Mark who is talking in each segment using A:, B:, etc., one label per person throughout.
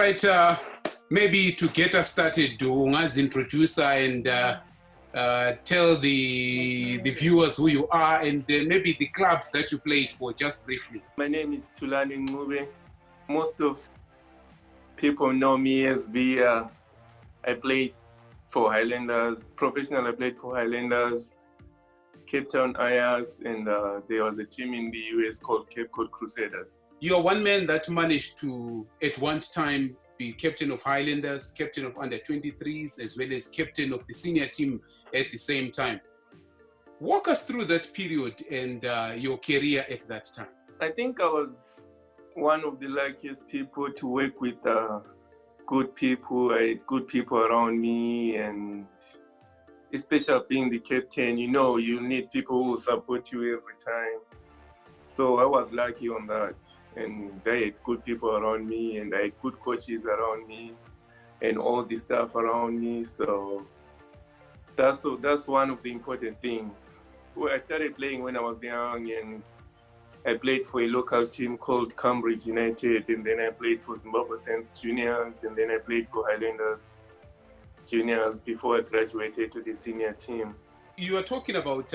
A: right, maybe to get us started, Unga's introducer and tell the viewers who you are and maybe the clubs that you played for, just briefly.
B: My name is Thulani Ncube. Most of people know me as Biya. I played for Highlanders, professional. I played for Highlanders, Cape Town Ajax, and there was a team in the US called Cape Cod Crusaders.
A: You are one man that managed to, at one time, be captain of Highlanders, captain of under-23s, as well as captain of the senior team at the same time. Walk us through that period and your career at that time.
B: I think I was one of the luckiest people to work with good people. I had good people around me, and especially being the captain, you know, you need people who support you every time. So I was lucky on that. And I had good people around me, and I had good coaches around me, and all the stuff around me. So that's one of the important things. Well, I started playing when I was young, and I played for a local team called Cambridge United, and then I played for Zimbabwe Saints Juniors, and then I played for Highlanders Juniors before I graduated to the senior team.
A: You are talking about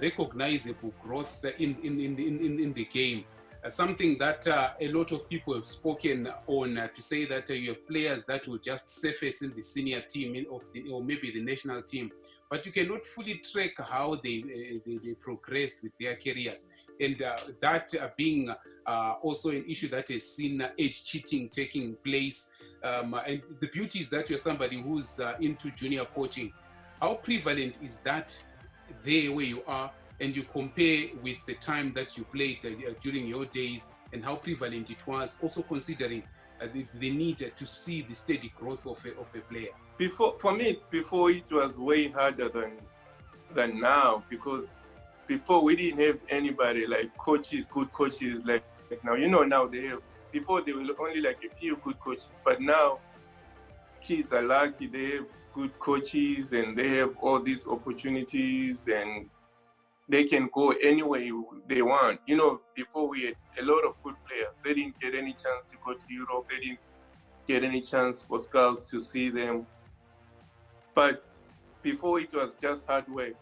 A: recognizable growth in the game. Something that a lot of people have spoken on to say that you have players that will just surface in the senior team or maybe the national team, but you cannot fully track how they progressed with their careers. And that being also an issue that has seen age cheating taking place. And the beauty is that you're somebody who's into junior coaching. How prevalent is that there where you are? And you compare with the time that you played during your days and how prevalent it was, also considering the need to see the steady growth of a player.
B: For me, it was way harder than now, because before we didn't have anybody like coaches, good coaches like now. You know, now they have. Before there were only like a few good coaches, but now kids are lucky. They have good coaches and they have all these opportunities, and they can go anywhere they want. You know, before we had a lot of good players. They didn't get any chance to go to Europe. They didn't get any chance for scouts to see them. But before, it was just hard work.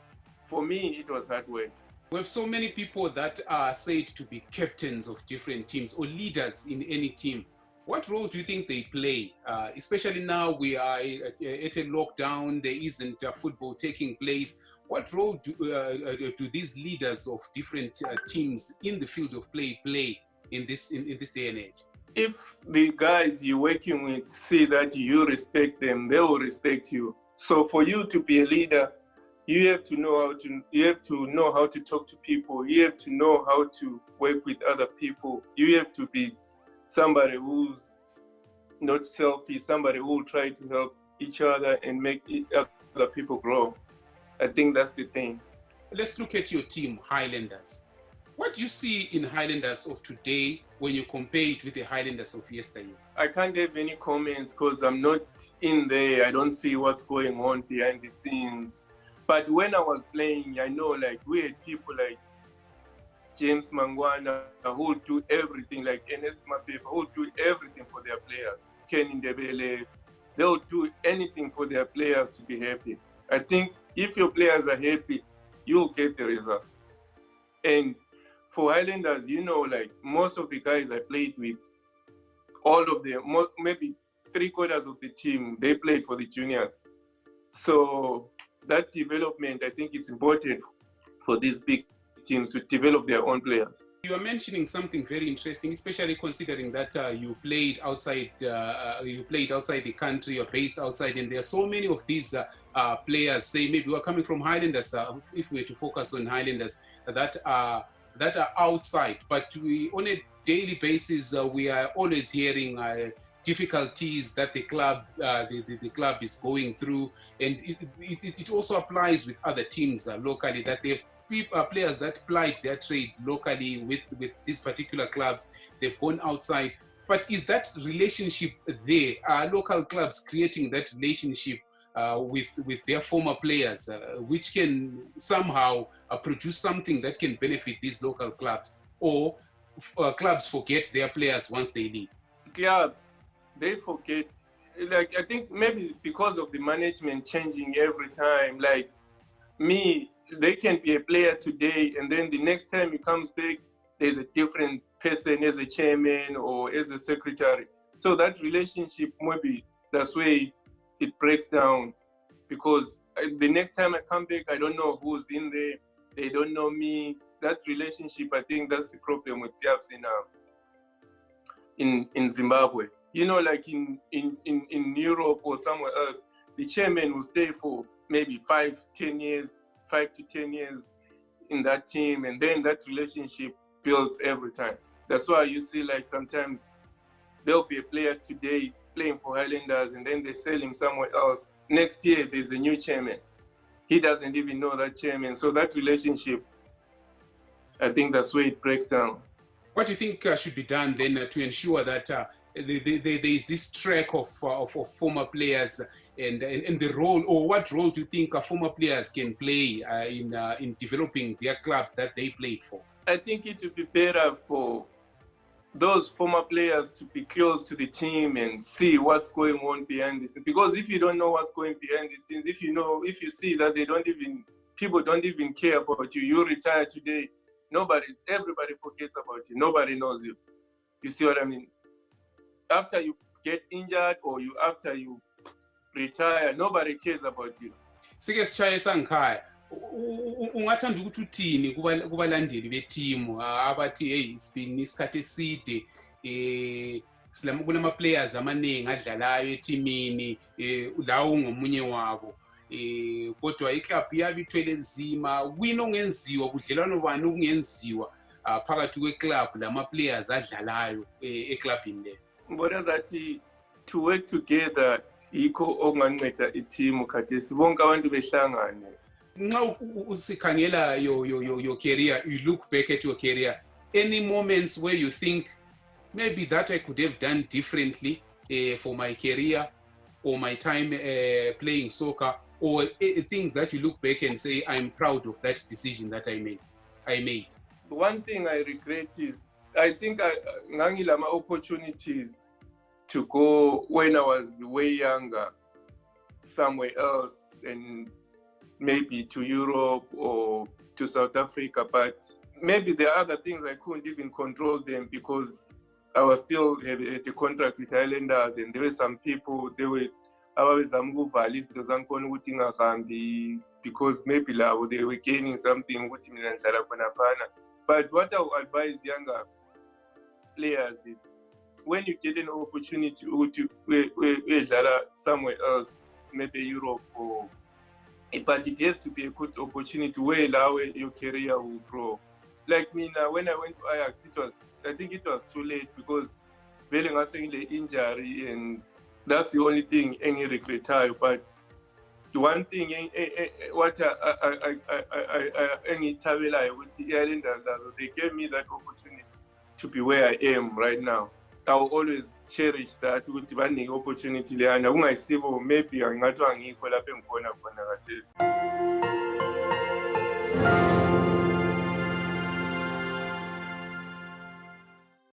B: For me, it was hard work.
A: We have so many people that are said to be captains of different teams or leaders in any team. What role do you think they play? Especially now we are at a lockdown, there isn't football taking place. What role do these leaders of different teams in the field of play in this day and age? If
B: the guys you're working with see that you respect them, they will respect you. So for you to be a leader, you have to know how to talk to people. You have to know how to work with other people. You have to be somebody who's not selfish, somebody who will try to help each other and make other people grow. I think that's the thing.
A: Let's look at your team, Highlanders. What do you see in Highlanders of today when you compare it with the Highlanders of yesterday?
B: I can't have any comments because I'm not in there. I don't see what's going on behind the scenes. But when I was playing, I know like we had people like James Mangwana who will do everything, like Ernest Mapepa who will do everything for their players. Ken Ndebele, they'll do anything for their players to be happy. I think if your players are happy, you'll get the results. And for Highlanders, you know, like most of the guys I played with, all of them, maybe 3/4 of the team, they played for the juniors. So that development, I think it's important for these big teams to develop their own players.
A: You are mentioning something very interesting, especially considering that you played outside the country, you're based outside, and there are so many of these players, say maybe who are coming from Highlanders, if we were to focus on Highlanders, that are outside. But on a daily basis, we are always hearing difficulties that the club is going through, and it also applies with other teams locally, that they've players that plied their trade locally with these particular clubs, they've gone outside. But is that relationship there? Are local clubs creating that relationship with their former players, which can somehow produce something that can benefit these local clubs? Or clubs forget their players once they leave?
B: Clubs, they forget. Like, I think maybe because of the management changing every time. Like me, they can be a player today, and then the next time he comes back, there's a different person as a chairman or as a secretary. So that relationship, maybe that's where it breaks down, because the next time I come back, I don't know who's in there. They don't know me. That relationship, I think that's the problem with clubs in Zimbabwe. You know, like in Europe or somewhere else, the chairman will stay for maybe 5 to 10 years in that team, and then that relationship builds every time. That's why you see, like, sometimes there'll be a player today playing for Highlanders, and then they sell him somewhere else. Next year, there's a new chairman. He doesn't even know that chairman. So that relationship, I think that's where it breaks down.
A: What do you think should be done then to ensure that there is this track of former players and the role, or what role do you think former players can play in developing their clubs that they played for?
B: I think it would be better for those former players to be close to the team and see what's going on behind the scenes. Because if you don't know what's going behind the scenes, if you see that people don't even care about you, you retire today, everybody forgets about you. Nobody knows you. You see what I mean? After you get injured or after you retire, nobody cares about you.
A: Sike sichaye sangikhaya. Ungathanda ukuthi uthini kubalandeli beteam abathi hey it's been isikhathi eside kunama players amaningi adlalayo eteamini la ungomunye wabo kodwa iclub iyabithwele nzima kwini ongenziwa budlelwano bani okungenziwa phakathi kweclub lama players adlalayo eclubini le
B: ngibona zathi to work together yikho okunganceda iteam khathesi bonke abantu behlangane.
A: Nxa usikhangela your career, you look back at your career, any moments where you think maybe that I could have done differently for my career or my time playing soccer, or things that you look back and say I'm proud of that decision that I made?
B: One thing I regret is I think ngangilama opportunities to go when I was way younger somewhere else, and maybe to Europe or to South Africa, but maybe there are other things I couldn't even control them because I was still at a contract with Highlanders, and there were some people, they were because maybe they were gaining something. But what I would advise younger players is when you get an opportunity to somewhere else, maybe Europe but it has to be a good opportunity where your career will grow. Like me now, when I went to Ajax, I think it was too late because Belling was saying the injury, and that's the only thing any regret. But the one thing what any Tavela with the Highlanders, they gave me that opportunity to be where I am right now. I will always cherish that with the opportunity. And I see maybe I'm not doing equal up in corner.